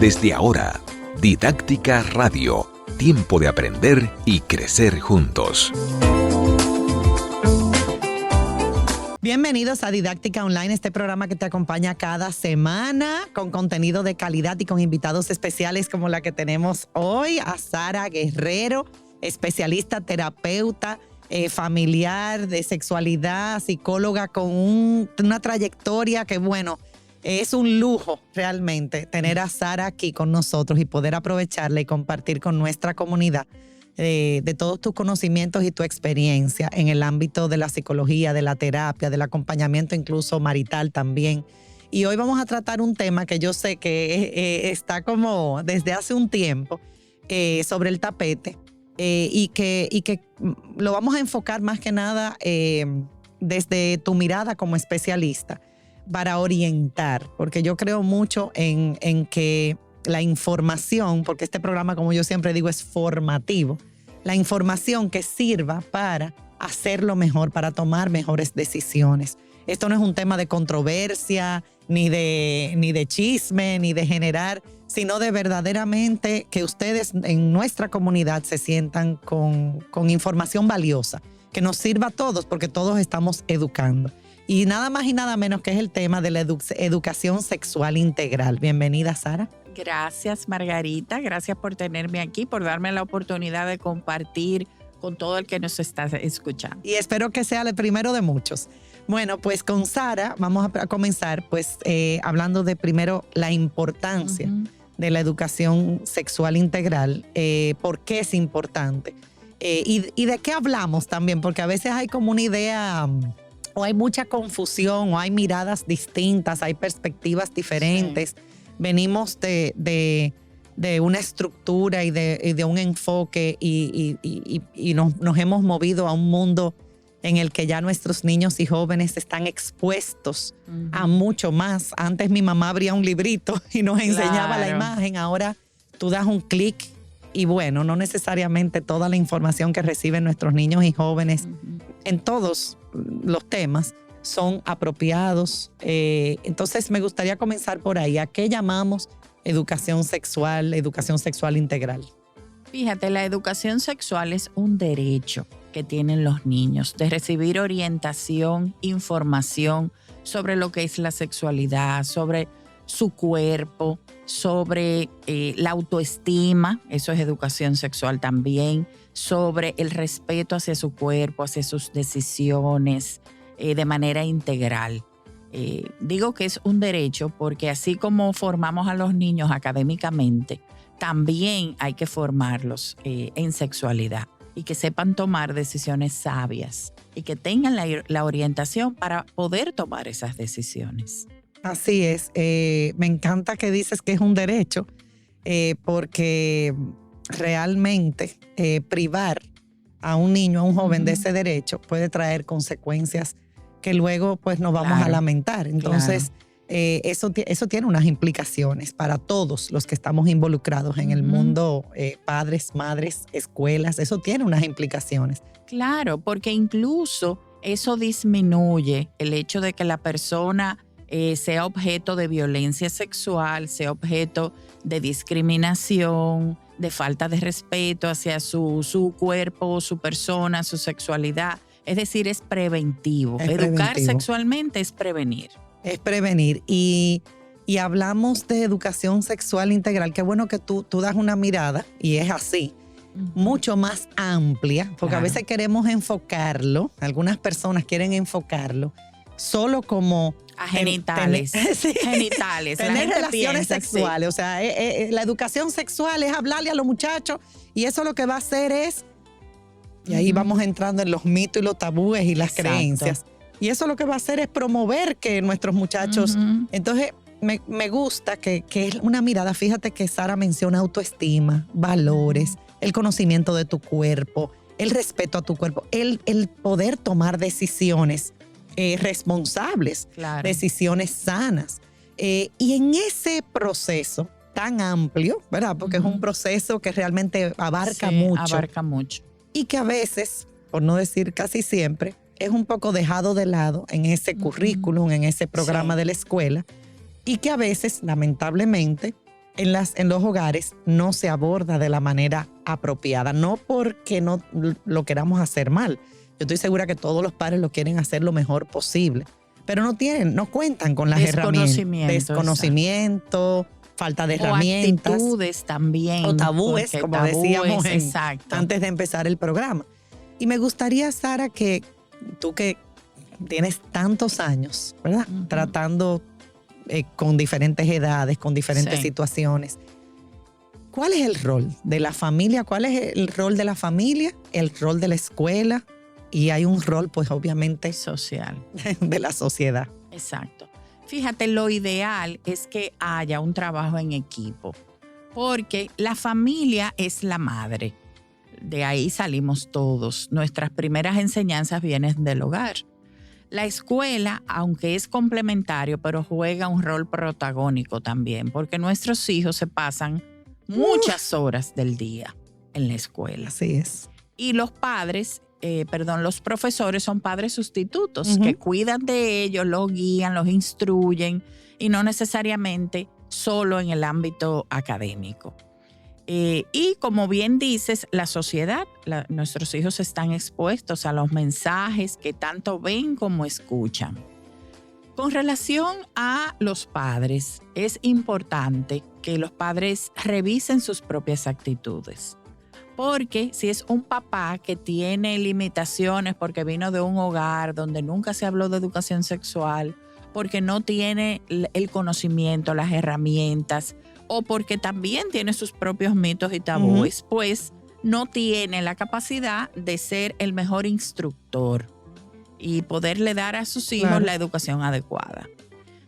Desde ahora, Didáctica Radio. Tiempo de aprender y crecer juntos. Bienvenidos a Didáctica Online, este programa que te acompaña cada semana con contenido de calidad y con invitados especiales como la que tenemos hoy, a Sara Guerrero, especialista, terapeuta, familiar, de sexualidad, psicóloga con una trayectoria que, bueno, es un lujo realmente tener a Sara aquí con nosotros y poder aprovecharla y compartir con nuestra comunidad de todos tus conocimientos y tu experiencia en el ámbito de la psicología, de la terapia, del acompañamiento incluso marital también. Y hoy vamos a tratar un tema que yo sé que está como desde hace un tiempo sobre el tapete y que lo vamos a enfocar más que nada desde tu mirada como especialista para orientar, porque yo creo mucho en que la información, porque este programa, como yo siempre digo, es formativo, la información que sirva para hacerlo mejor, para tomar mejores decisiones. Esto no es un tema de controversia, ni de chisme, ni de generar, sino de verdaderamente que ustedes en nuestra comunidad se sientan con información valiosa, que nos sirva a todos, porque todos estamos educando. Y nada más y nada menos que es el tema de la educación sexual integral. Bienvenida, Sara. Gracias, Margarita. Gracias por tenerme aquí, por darme la oportunidad de compartir con todo el que nos está escuchando. Y espero que sea el primero de muchos. Bueno, pues con Sara vamos a comenzar pues hablando de primero la importancia de la educación sexual integral. ¿Por qué es importante? Y de qué hablamos también, porque a veces hay como una idea... o hay mucha confusión, o hay miradas distintas, hay perspectivas diferentes. Sí. Venimos de una estructura y de un enfoque y nos hemos movido a un mundo en el que ya nuestros niños y jóvenes están expuestos a mucho más. Antes mi mamá abría un librito y nos enseñaba la imagen. Ahora tú das un clic y bueno, no necesariamente toda la información que reciben nuestros niños y jóvenes en todos los temas son apropiados. Entonces me gustaría comenzar por ahí. ¿A qué llamamos educación sexual integral? Fíjate, la educación sexual es un derecho que tienen los niños de recibir orientación, información sobre lo que es la sexualidad, sobre su cuerpo, sobre la autoestima, eso es educación sexual también, sobre el respeto hacia su cuerpo, hacia sus decisiones, de manera integral. Digo que es un derecho porque así como formamos a los niños académicamente, también hay que formarlos en sexualidad y que sepan tomar decisiones sabias y que tengan la orientación para poder tomar esas decisiones. Así es. Me encanta que dices que es un derecho porque realmente privar a un niño, a un joven de ese derecho puede traer consecuencias que luego pues nos vamos a lamentar. Entonces, eso tiene unas implicaciones para todos los que estamos involucrados en el mundo, padres, madres, escuelas. Eso tiene unas implicaciones. Claro, porque incluso eso disminuye el hecho de que la persona sea objeto de violencia sexual, sea objeto de discriminación, de falta de respeto hacia su cuerpo, su persona, su sexualidad. Es decir, es preventivo. Educar sexualmente es prevenir. Es prevenir. Y hablamos de educación sexual integral. Qué bueno que tú das una mirada, y es así, mucho más amplia, porque a veces queremos enfocarlo, algunas personas quieren enfocarlo solo como a genitales. Genitales. Tener relaciones sexuales. Sí. O sea, la educación sexual es hablarle a los muchachos y eso lo que va a hacer es... Y ahí vamos entrando en los mitos y los tabúes y las creencias. Y eso lo que va a hacer es promover que nuestros muchachos... Entonces, me gusta que es una mirada. Fíjate que Sara menciona autoestima, valores, el conocimiento de tu cuerpo, el respeto a tu cuerpo, el poder tomar decisiones responsables, decisiones sanas. Y en ese proceso tan amplio, ¿verdad? Porque es un proceso que realmente abarca mucho. Abarca mucho. Y que a veces, por no decir casi siempre, es un poco dejado de lado en ese currículum, en ese programa de la escuela. Y que a veces, lamentablemente, en los hogares no se aborda de la manera apropiada, no porque no lo queramos hacer mal. Yo estoy segura que todos los padres lo quieren hacer lo mejor posible, pero no cuentan con las herramientas. Desconocimiento, falta de herramientas. O actitudes también. O tabúes, como decíamos antes de empezar el programa. Y me gustaría, Sara, que tú que tienes tantos años, ¿verdad? Uh-huh. Tratando con diferentes edades, con diferentes situaciones. ¿Cuál es el rol de la familia? ¿Cuál es el rol de la familia? El rol de la escuela. Y hay un rol, pues obviamente, social de la sociedad. Exacto. Fíjate, lo ideal es que haya un trabajo en equipo, porque la familia es la madre. De ahí salimos todos. Nuestras primeras enseñanzas vienen del hogar. La escuela, aunque es complementario, pero juega un rol protagónico también, porque nuestros hijos se pasan muchas horas del día en la escuela. Así es. Y los profesores son padres sustitutos que cuidan de ellos, los guían, los instruyen y no necesariamente solo en el ámbito académico. Y como bien dices, la sociedad, nuestros hijos están expuestos a los mensajes que tanto ven como escuchan. Con relación a los padres, es importante que los padres revisen sus propias actitudes. Porque si es un papá que tiene limitaciones porque vino de un hogar donde nunca se habló de educación sexual, porque no tiene el conocimiento, las herramientas, o porque también tiene sus propios mitos y tabúes, pues no tiene la capacidad de ser el mejor instructor y poderle dar a sus hijos la educación adecuada.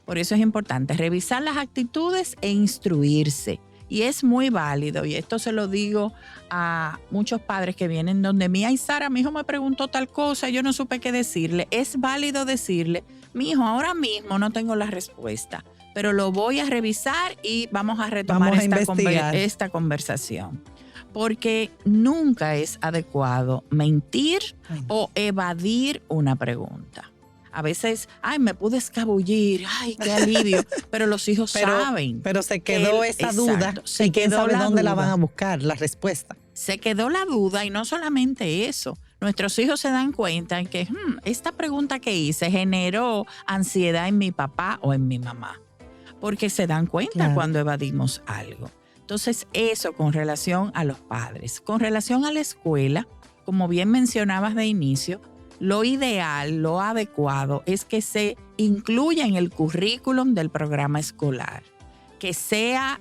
Por eso es importante revisar las actitudes e instruirse. Y es muy válido, y esto se lo digo a muchos padres que vienen donde mí, ay Sara, mi hijo me preguntó tal cosa, yo no supe qué decirle. Es válido decirle, mi hijo, ahora mismo no tengo la respuesta, pero lo voy a revisar y vamos a retomar esta conversación. Porque nunca es adecuado mentir o evadir una pregunta. A veces, ay, me pude escabullir, ay, qué alivio, pero los hijos saben. Pero se quedó esa duda y quién sabe dónde la van a buscar, la respuesta. Se quedó la duda y no solamente eso. Nuestros hijos se dan cuenta en que esta pregunta que hice generó ansiedad en mi papá o en mi mamá. Porque se dan cuenta cuando evadimos algo. Entonces, eso con relación a los padres. Con relación a la escuela, como bien mencionabas de inicio, lo ideal, lo adecuado es que se incluya en el currículum del programa escolar, que sea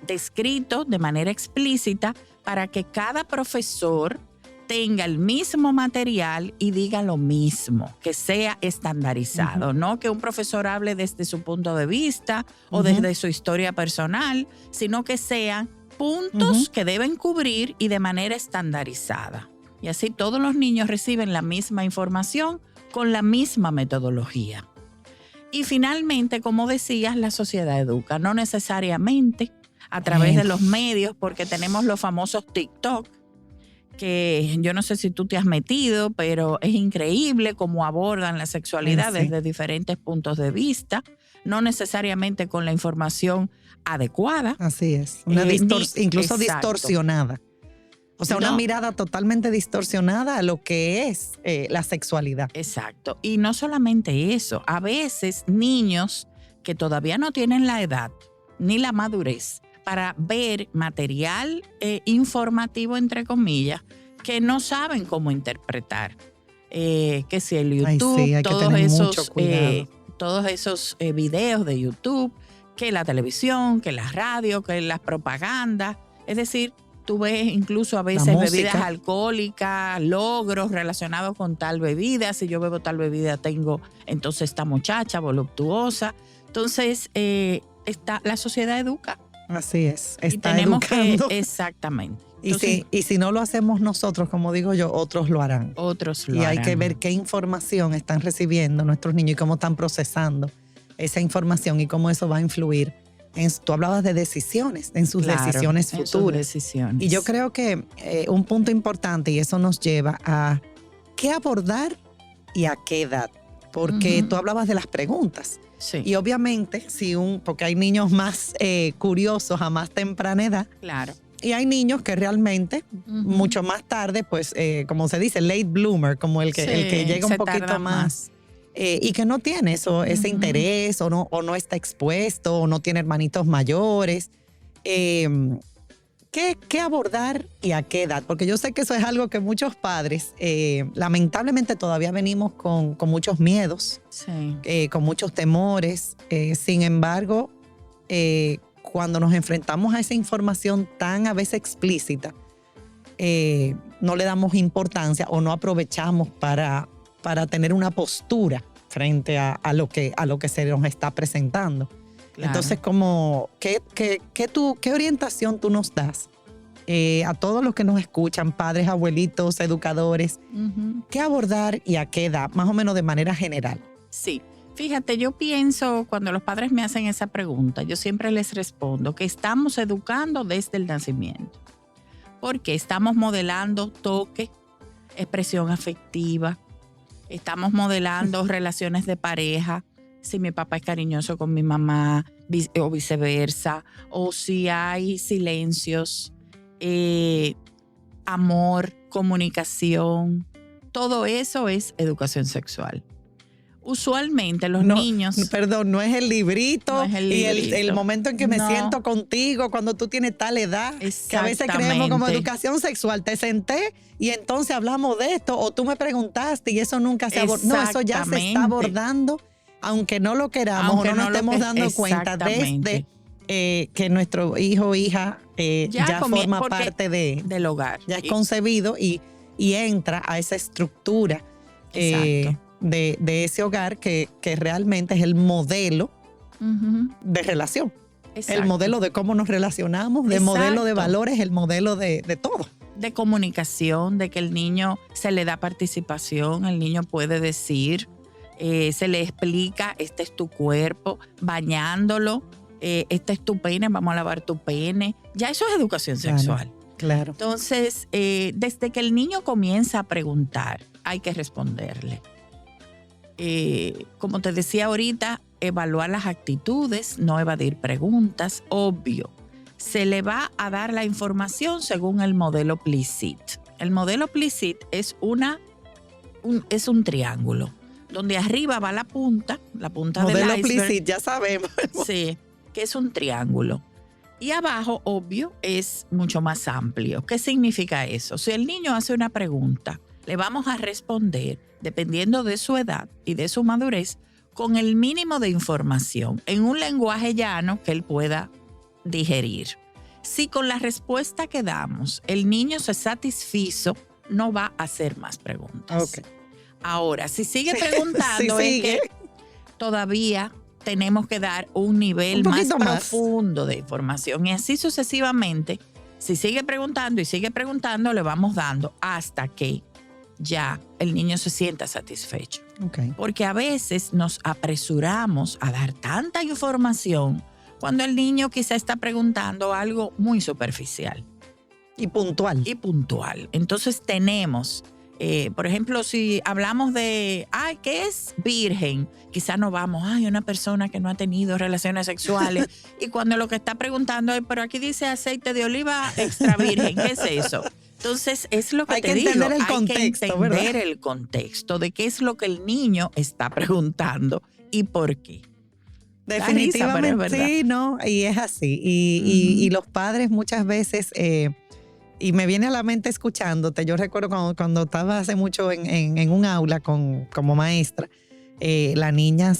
descrito de manera explícita para que cada profesor tenga el mismo material y diga lo mismo, que sea estandarizado, no que un profesor hable desde su punto de vista o desde su historia personal, sino que sean puntos que deben cubrir y de manera estandarizada. Y así todos los niños reciben la misma información con la misma metodología. Y finalmente, como decías, la sociedad educa, no necesariamente a través de los medios, porque tenemos los famosos TikTok, que yo no sé si tú te has metido, pero es increíble cómo abordan la sexualidad desde diferentes puntos de vista, no necesariamente con la información adecuada. Así es, incluso distorsionada. O sea, una mirada totalmente distorsionada a lo que es la sexualidad. Exacto. Y no solamente eso. A veces niños que todavía no tienen la edad ni la madurez para ver material informativo, entre comillas, que no saben cómo interpretar. Que si el YouTube, todos esos videos de YouTube, que la televisión, que la radio, que las propagandas. Es decir, tú ves incluso a veces bebidas alcohólicas, logros relacionados con tal bebida. Si yo bebo tal bebida, tengo entonces esta muchacha voluptuosa. Entonces, la sociedad educa. Así es, está educando. Exactamente. Entonces, y si no lo hacemos nosotros, como digo yo, otros lo harán. Y hay que ver qué información están recibiendo nuestros niños y cómo están procesando esa información y cómo eso va a influir. Tú hablabas de decisiones, en sus decisiones futuras. Y yo creo que un punto importante, y eso nos lleva a qué abordar y a qué edad. porque tú hablabas de las preguntas. Sí. Y obviamente, porque hay niños más curiosos a más temprana edad. Claro. Y hay niños que realmente, mucho más tarde, pues, como se dice, late bloomer, como el que llega un poquito más. Y que no tiene ese interés, o no está expuesto, o no tiene hermanitos mayores. ¿Qué abordar y a qué edad? Porque yo sé que eso es algo que muchos padres, lamentablemente todavía venimos con muchos miedos, con muchos temores. Sin embargo, cuando nos enfrentamos a esa información tan a veces explícita, no le damos importancia o no aprovechamos para tener una postura frente a lo que se nos está presentando. Claro. Entonces, ¿qué orientación tú nos das a todos los que nos escuchan, padres, abuelitos, educadores? ¿Qué abordar y a qué edad, más o menos de manera general? Sí. Fíjate, yo pienso, cuando los padres me hacen esa pregunta, yo siempre les respondo que estamos educando desde el nacimiento. Porque estamos modelando toque, expresión afectiva, estamos modelando relaciones de pareja, si mi papá es cariñoso con mi mamá o viceversa, o si hay silencios, amor, comunicación, todo eso es educación sexual. Usualmente los niños... Perdón, no es el librito, y el momento en que me siento contigo cuando tú tienes tal edad, que a veces creemos como educación sexual. Te senté y entonces hablamos de esto, o tú me preguntaste y eso nunca se abordó. No, eso ya se está abordando, aunque no lo queramos o no nos estemos dando cuenta desde que nuestro hijo o hija ya forma parte del hogar. Ya es concebido y entra a esa estructura. De ese hogar que realmente es el modelo de relación. Exacto. El modelo de cómo nos relacionamos, de modelo de valores, el modelo de todo. De comunicación, de que el niño se le da participación, el niño puede decir, se le explica, este es tu cuerpo, bañándolo, este es tu pene, vamos a lavar tu pene. Ya eso es educación sexual. Claro. Entonces, desde que el niño comienza a preguntar, hay que responderle. Como te decía ahorita, evaluar las actitudes, no evadir preguntas, obvio. Se le va a dar la información según el modelo PLISSIT. El modelo PLISSIT es un triángulo, donde arriba va la punta del iceberg. Modelo PLISSIT, ya sabemos. Sí, que es un triángulo. Y abajo, obvio, es mucho más amplio. ¿Qué significa eso? Si el niño hace una pregunta, le vamos a responder, dependiendo de su edad y de su madurez, con el mínimo de información, en un lenguaje llano que él pueda digerir. Si con la respuesta que damos el niño se satisfizo, no va a hacer más preguntas. Okay. Ahora, si sigue preguntando, es que todavía tenemos que dar un nivel más profundo de información. Y así sucesivamente, si sigue preguntando y sigue preguntando, le vamos dando hasta que ya el niño se sienta satisfecho. Okay. Porque a veces nos apresuramos a dar tanta información cuando el niño quizá está preguntando algo muy superficial. Y puntual. Entonces tenemos, por ejemplo, si hablamos de, ¿qué es virgen? Quizá no vamos, una persona que no ha tenido relaciones sexuales. Y cuando lo que está preguntando es, pero aquí dice aceite de oliva extra virgen, ¿qué es eso? Entonces, es lo que te digo. Hay que entender el contexto de qué es lo que el niño está preguntando y por qué. Definitivamente, sí, no, y es así. Y los padres muchas veces, y me viene a la mente escuchándote, yo recuerdo cuando estaba hace mucho en un aula como maestra, la niña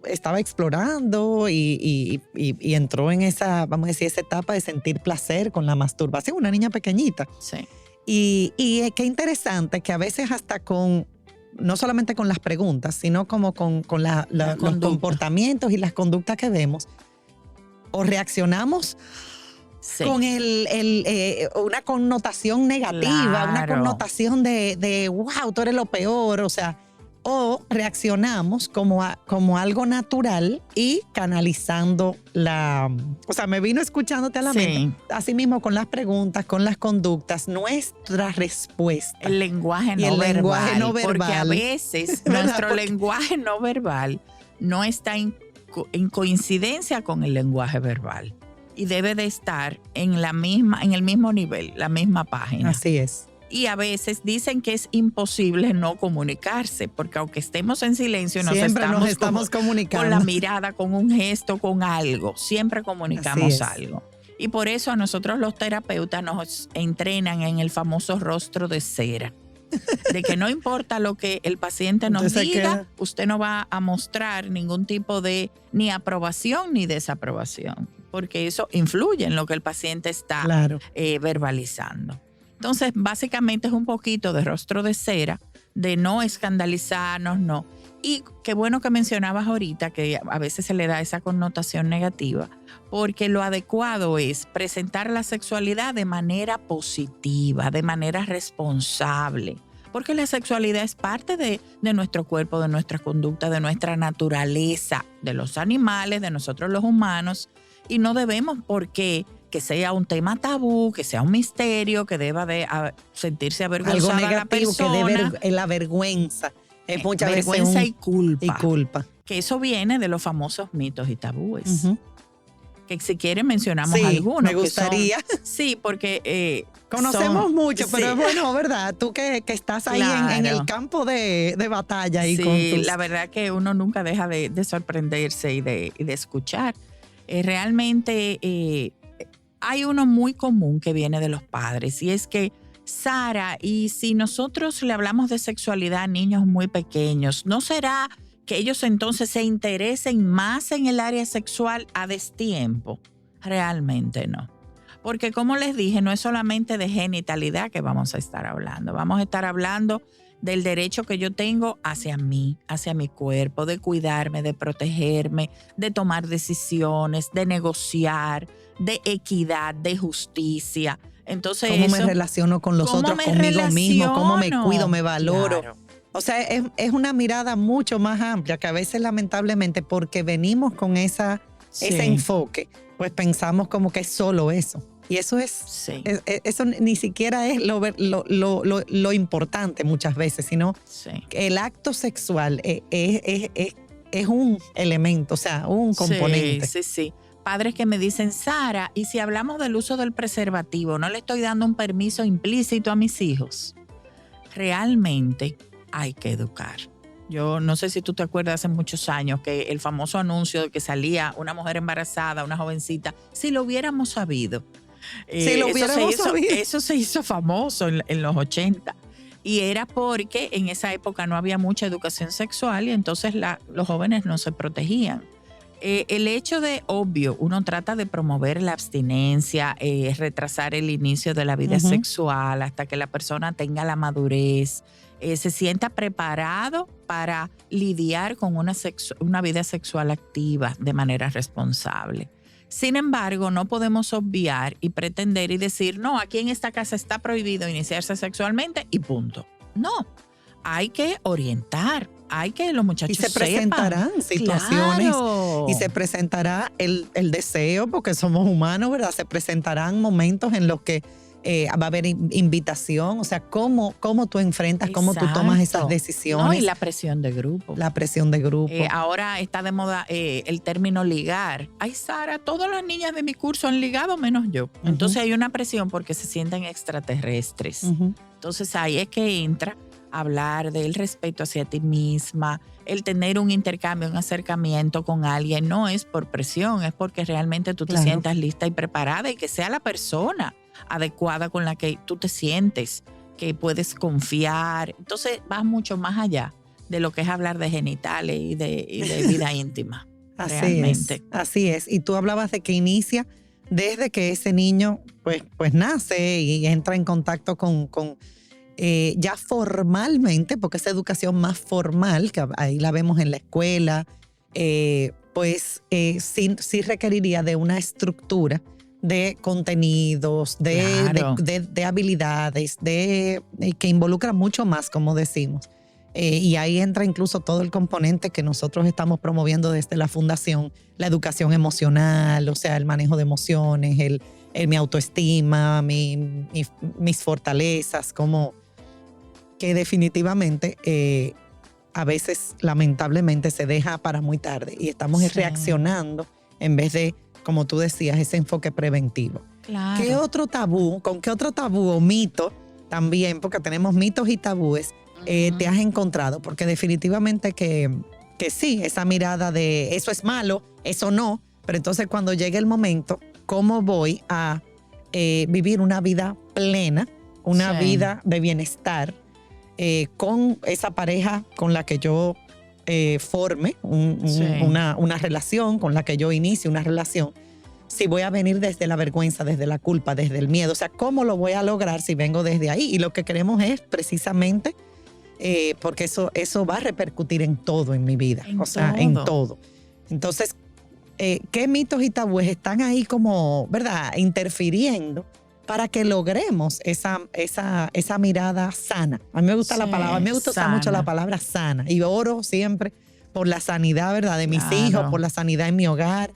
estaba explorando y entró en esa, vamos a decir, esa etapa de sentir placer con la masturbación, una niña pequeñita. Sí. Y qué interesante que a veces hasta no solamente con las preguntas, sino como con los comportamientos y las conductas que vemos, o reaccionamos con una connotación negativa, una connotación de wow, tú eres lo peor, o sea, o reaccionamos como algo natural y canalizando o sea, me vino escuchándote a la mente. Así mismo con las preguntas, con las conductas, nuestra respuesta. El lenguaje lenguaje no verbal. Porque a veces nuestro lenguaje no verbal no está en coincidencia con el lenguaje verbal. Y debe de estar en el mismo nivel, la misma página. Así es. Y a veces dicen que es imposible no comunicarse, porque aunque estemos en silencio, siempre nos estamos comunicando. Con la mirada, con un gesto, con algo. Siempre comunicamos algo. Y por eso a nosotros los terapeutas nos entrenan en el famoso rostro de cera. De que no importa lo que el paciente nos diga, usted no va a mostrar ningún tipo de ni aprobación ni desaprobación, porque eso influye en lo que el paciente está verbalizando. Entonces, básicamente es un poquito de rostro de cera, de no escandalizarnos, no. Y qué bueno que mencionabas ahorita que a veces se le da esa connotación negativa, porque lo adecuado es presentar la sexualidad de manera positiva, de manera responsable, porque la sexualidad es parte de nuestro cuerpo, de nuestra conducta, de nuestra naturaleza, de los animales, de nosotros los humanos, y no debemos por qué que sea un tema tabú, que sea un misterio, que deba de sentirse avergonzada algo negativo, la persona. Que dé la vergüenza. Es muchas vergüenza veces y culpa. Que eso viene de los famosos mitos y tabúes. Uh-huh. Que si quieren mencionamos algunos. Me gustaría. Sí, porque conocemos mucho, pero es bueno, ¿verdad? Tú que estás ahí en el campo de batalla. Sí, la verdad que uno nunca deja de sorprenderse y de escuchar. Realmente hay uno muy común que viene de los padres, y es que, Sara, y si nosotros le hablamos de sexualidad a niños muy pequeños, ¿no será que ellos entonces se interesen más en el área sexual a destiempo? Realmente no. Porque como les dije, no es solamente de genitalidad que vamos a estar hablando. Vamos a estar hablando del derecho que yo tengo hacia mí, hacia mi cuerpo, de cuidarme, de protegerme, de tomar decisiones, de negociar, de equidad, de justicia. Entonces, ¿cómo me relaciono con los otros, conmigo mismo? ¿Cómo me cuido, me valoro? Claro. O sea, es una mirada mucho más amplia que a veces, lamentablemente, porque venimos con ese enfoque, pues pensamos como que es solo eso. Y eso eso ni siquiera es lo importante muchas veces, sino que el acto sexual es un elemento, o sea, un componente. Sí. Padres que me dicen, Sara, ¿y si hablamos del uso del preservativo, no le estoy dando un permiso implícito a mis hijos? Realmente hay que educar. Yo no sé si tú te acuerdas hace muchos años que el famoso anuncio de que salía una mujer embarazada, una jovencita, si lo hubiéramos sabido. Eso se hizo famoso en los 80. Y era porque en esa época no había mucha educación sexual y entonces los jóvenes no se protegían. El hecho de, obvio, uno trata de promover la abstinencia, retrasar el inicio de la vida sexual hasta que la persona tenga la madurez, se sienta preparado para lidiar con una vida sexual activa de manera responsable. Sin embargo, no podemos obviar y pretender y decir, no, aquí en esta casa está prohibido iniciarse sexualmente y punto. No, hay que orientar. Hay que los muchachos sepan. Y se presentarán situaciones. Claro. Y se presentará el deseo, porque somos humanos, ¿verdad? Se presentarán momentos en los que va a haber invitación. O sea, cómo tú enfrentas, cómo tú tomas esas decisiones. No, y la presión de grupo. La presión de grupo. Ahora está de moda el término ligar. Ay, Sara, todas las niñas de mi curso han ligado menos yo. Entonces hay una presión porque se sienten extraterrestres. Entonces ahí es que entra hablar del respeto hacia ti misma, el tener un intercambio, un acercamiento con alguien, no es por presión, es porque realmente tú te sientas lista y preparada y que sea la persona adecuada con la que tú te sientes, que puedes confiar. Entonces vas mucho más allá de lo que es hablar de genitales y de vida íntima. Así es. Y tú hablabas de que inicia desde que ese niño pues nace y entra en contacto con ya formalmente, porque esa educación más formal, que ahí la vemos en la escuela, sí requeriría de una estructura de contenidos, de habilidades, que involucra mucho más, como decimos. Y ahí entra incluso todo el componente que nosotros estamos promoviendo desde la fundación, la educación emocional, o sea, el manejo de emociones, mi autoestima, mis fortalezas, como que definitivamente a veces lamentablemente se deja para muy tarde y estamos reaccionando en vez de, como tú decías, ese enfoque preventivo. Claro. ¿Con qué otro tabú o mito también, porque tenemos mitos y tabúes, te has encontrado? Porque definitivamente que sí, esa mirada de eso es malo, eso no, pero entonces cuando llegue el momento, ¿cómo voy a vivir una vida plena, una vida de bienestar con esa pareja con la que yo forme una relación, con la que yo inicie una relación? Si voy a venir desde la vergüenza, desde la culpa, desde el miedo, o sea, ¿cómo lo voy a lograr si vengo desde ahí? Y lo que queremos es precisamente, porque eso va a repercutir en todo en mi vida, en todo. Entonces, ¿qué mitos y tabúes están ahí como, verdad, interfiriendo para que logremos esa mirada sana? A mí me gusta la palabra, a mí me gusta usar mucho la palabra sana y oro siempre por la sanidad, ¿verdad?, de mis hijos, por la sanidad en mi hogar.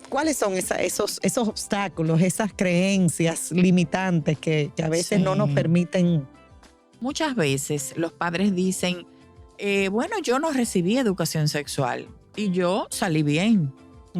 ¿Cuáles son esos obstáculos, esas creencias limitantes que a veces no nos permiten? Muchas veces los padres dicen, bueno, yo no recibí educación sexual y yo salí bien.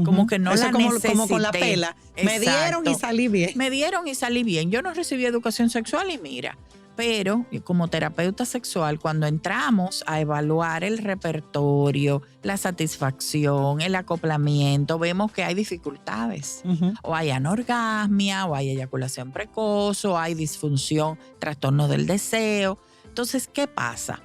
Como que no la necesité. Como con la pela. Me dieron y salí bien. Me dieron y salí bien. Yo no recibí educación sexual y mira. Pero como terapeuta sexual, cuando entramos a evaluar el repertorio, la satisfacción, el acoplamiento, vemos que hay dificultades. O hay anorgasmia, o hay eyaculación precoz, o hay disfunción, trastorno del deseo. Entonces, ¿qué pasa?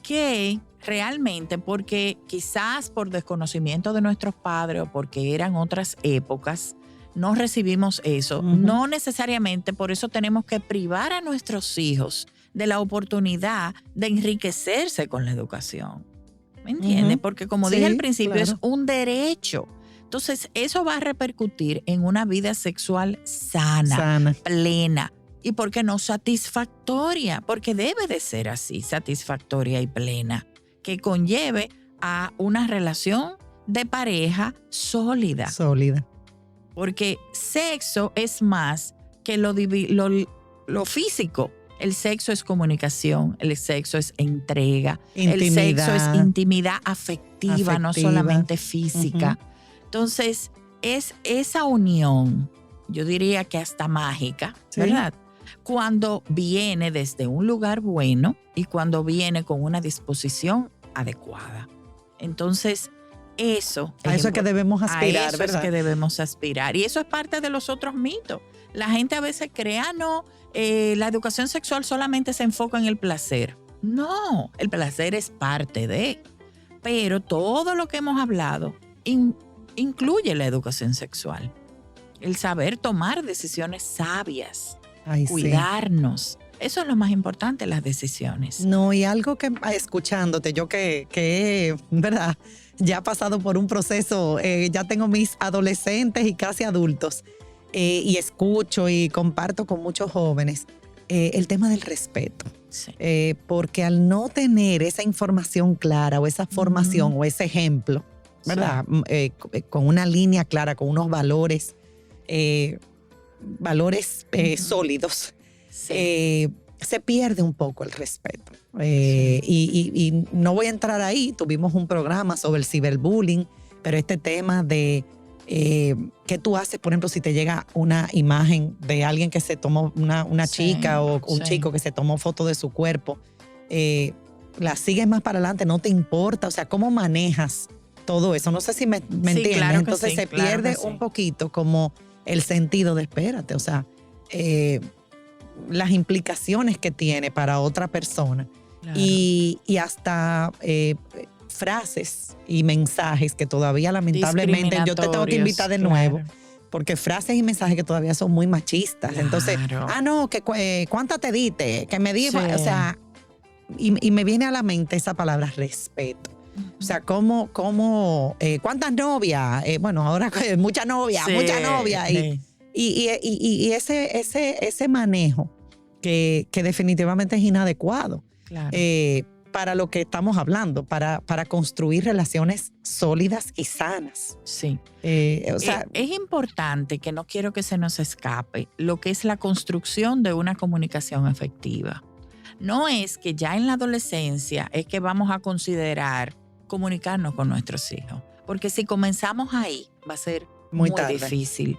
Que realmente, porque quizás por desconocimiento de nuestros padres o porque eran otras épocas, no recibimos eso. No necesariamente por eso tenemos que privar a nuestros hijos de la oportunidad de enriquecerse con la educación. ¿Me entiendes? Porque como dije al principio, es un derecho. Entonces, eso va a repercutir en una vida sexual sana. Plena. ¿Y por qué no satisfactoria? Porque debe de ser así, satisfactoria y plena, que conlleve a una relación de pareja sólida. Porque sexo es más que lo físico. El sexo es comunicación, el sexo es entrega, el sexo es intimidad afectiva, no solamente física. Entonces, es esa unión, yo diría que hasta mágica, ¿verdad? Cuando viene desde un lugar bueno y cuando viene con una disposición adecuada. Entonces, eso es que debemos aspirar, eso ¿verdad? Es que debemos aspirar. Y eso es parte de los otros mitos. La gente a veces cree, la educación sexual solamente se enfoca en el placer. No, el placer es parte de. Pero todo lo que hemos hablado incluye la educación sexual. El saber tomar decisiones sabias, cuidarnos. Eso es lo más importante, las decisiones. No, y algo que, escuchándote, yo que ¿verdad?, ya he pasado por un proceso, ya tengo mis adolescentes y casi adultos, y escucho y comparto con muchos jóvenes el tema del respeto. Porque al no tener esa información clara o esa formación o ese ejemplo, ¿verdad?, con una línea clara, con unos valores sólidos, se pierde un poco el respeto. Y no voy a entrar ahí. Tuvimos un programa sobre el ciberbullying, pero este tema de qué tú haces, por ejemplo, si te llega una imagen de alguien que se tomó, una chica o un chico que se tomó foto de su cuerpo, la sigues más para adelante, no te importa. O sea, ¿cómo manejas todo eso? No sé si me entiendes. Claro. Entonces se pierde un poquito como el sentido de espérate, o sea, las implicaciones que tiene para otra persona. Claro. Y hasta frases y mensajes que todavía lamentablemente yo te tengo que invitar de nuevo, porque frases y mensajes que todavía son muy machistas. Entonces, no, que ¿cuántas te diste? Que me dijo, o sea, y me viene a la mente esa palabra respeto. O sea, ¿cuántas novias? Bueno, ahora mucha novia. Y ese manejo que definitivamente es inadecuado. Claro. Para lo que estamos hablando, para construir relaciones sólidas y sanas. Sí. O sea, Es importante, que no quiero que se nos escape, lo que es la construcción de una comunicación efectiva. No es que ya en la adolescencia es que vamos a considerar comunicarnos con nuestros hijos, porque si comenzamos ahí va a ser muy difícil.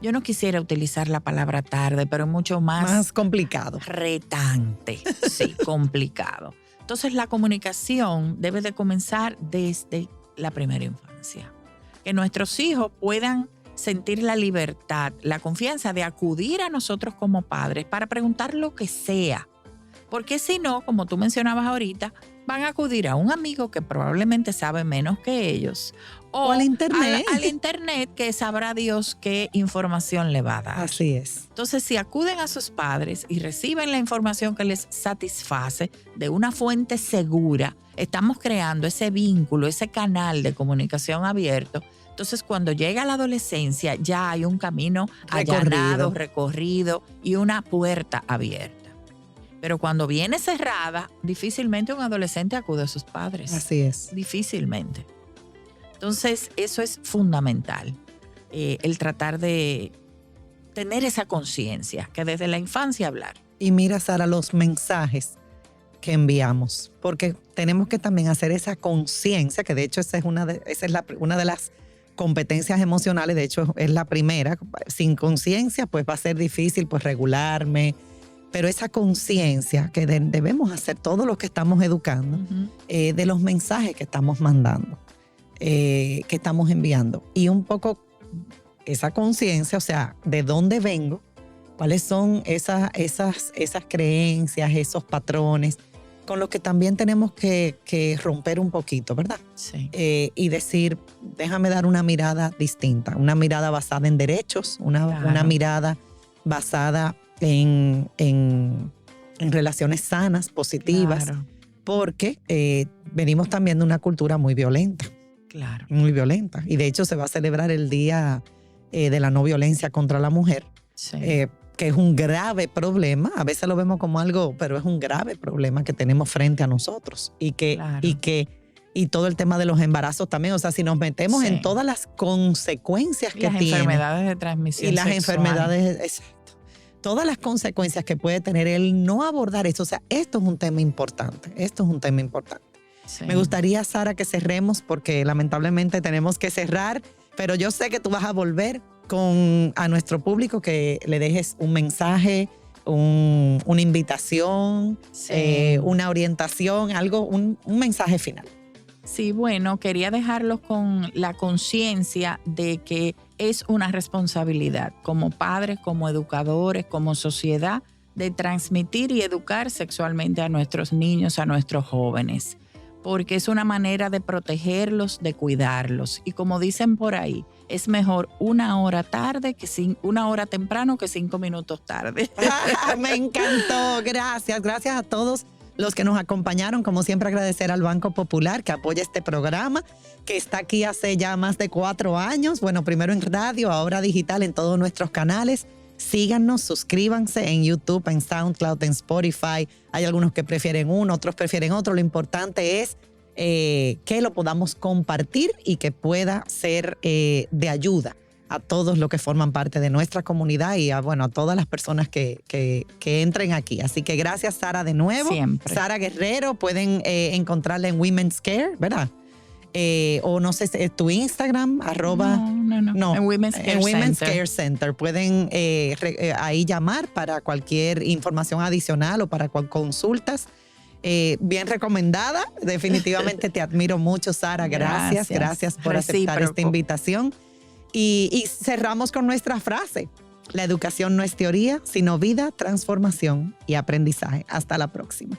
Yo no quisiera utilizar la palabra tarde, pero mucho más complicado. Retante, sí, complicado. Entonces la comunicación debe de comenzar desde la primera infancia. Que nuestros hijos puedan sentir la libertad, la confianza de acudir a nosotros como padres para preguntar lo que sea. Porque si no, como tú mencionabas ahorita, van a acudir a un amigo que probablemente sabe menos que ellos. O al internet. Al internet, que sabrá Dios qué información le va a dar. Así es. Entonces, si acuden a sus padres y reciben la información que les satisface de una fuente segura, estamos creando ese vínculo, ese canal de comunicación abierto. Entonces, cuando llega la adolescencia, ya hay un camino allanado, recorrido y una puerta abierta. Pero cuando viene cerrada, difícilmente un adolescente acude a sus padres. Así es. Difícilmente. Entonces, eso es fundamental. El tratar de tener esa conciencia, que desde la infancia hablar. Y mira, Sara, los mensajes que enviamos, porque tenemos que también hacer esa conciencia, que de hecho esa es una de las competencias emocionales, de hecho es la primera. Sin conciencia, pues va a ser difícil pues regularme. Pero esa conciencia que debemos hacer todos los que estamos educando, de los mensajes que estamos mandando, que estamos enviando. Y un poco esa conciencia, o sea, de dónde vengo, cuáles son esas creencias, esos patrones, con los que también tenemos que romper un poquito, ¿verdad? Sí. Y decir, déjame dar una mirada distinta, una mirada basada en derechos, una mirada basada en relaciones sanas, positivas, Claro. Porque venimos también de una cultura muy violenta. Claro. Muy violenta. Y de hecho se va a celebrar el Día de la No Violencia contra la Mujer, Sí. que es un grave problema. A veces lo vemos como algo, pero es un grave problema que tenemos frente a nosotros. Y todo el tema de los embarazos también. O sea, si nos metemos en todas las consecuencias que tiene. Las enfermedades de transmisión Y las sexual. enfermedades, exacto. Todas las consecuencias que puede tener el no abordar eso. O sea, esto es un tema importante. Sí. Me gustaría, Sara, que cerremos porque lamentablemente tenemos que cerrar, pero yo sé que tú vas a volver a nuestro público, que le dejes un mensaje, una invitación, Sí. una orientación, algo, un mensaje final. Sí, bueno, quería dejarlos con la conciencia de que es una responsabilidad como padres, como educadores, como sociedad, de transmitir y educar sexualmente a nuestros niños, a nuestros jóvenes, porque es una manera de protegerlos, de cuidarlos. Y como dicen por ahí, es mejor una hora temprano que 5 minutos tarde. Me encantó. Gracias a todos los que nos acompañaron. Como siempre, agradecer al Banco Popular que apoya este programa, que está aquí hace ya más de 4 años. Bueno, primero en radio, ahora digital en todos nuestros canales. Síganos, suscríbanse en YouTube, en SoundCloud, en Spotify. Hay algunos que prefieren uno, otros prefieren otro. Lo importante es que lo podamos compartir y que pueda ser de ayuda a todos los que forman parte de nuestra comunidad y a todas las personas que entren aquí. Así que gracias, Sara, de nuevo. Siempre. Sara Guerrero, pueden encontrarla en Women's Care, ¿verdad? O no sé, tu Instagram, No. En Women's Care Center. Pueden ahí llamar para cualquier información adicional o para consultas. Bien recomendada. Definitivamente te admiro mucho, Sara. Gracias por aceptar esta invitación. Y cerramos con nuestra frase. La educación no es teoría, sino vida, transformación y aprendizaje. Hasta la próxima.